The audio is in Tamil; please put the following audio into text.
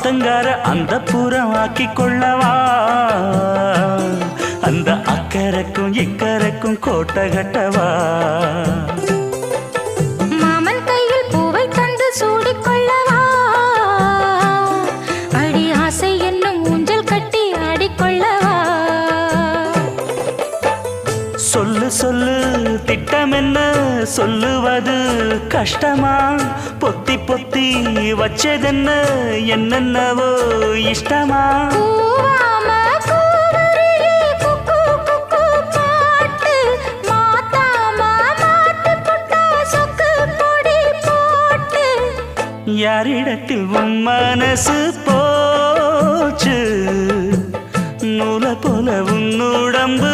ஆத்தங்கார அந்த புறமாக்கி கொள்ளவா அந்த அக்கறைக்கும் இக்கரைக்கும் கோட்டை கட்டவா மாமன் கையில் பூவை தந்து சூடிக்கொள்ளவா அடி ஆசை என்னும் ஊஞ்சல் கட்டி ஆடிக்கொள்ளவா சொல்லு சொல்லு திட்டம் என்ன சொல்லுவது கஷ்டமா பொத்தி பொத்தி வச்சதென்ன என்னென்னவோ இஷ்டமா யாரிடத்தில் உன் மனசு போச்சு நூலை போல உன் உடம்பு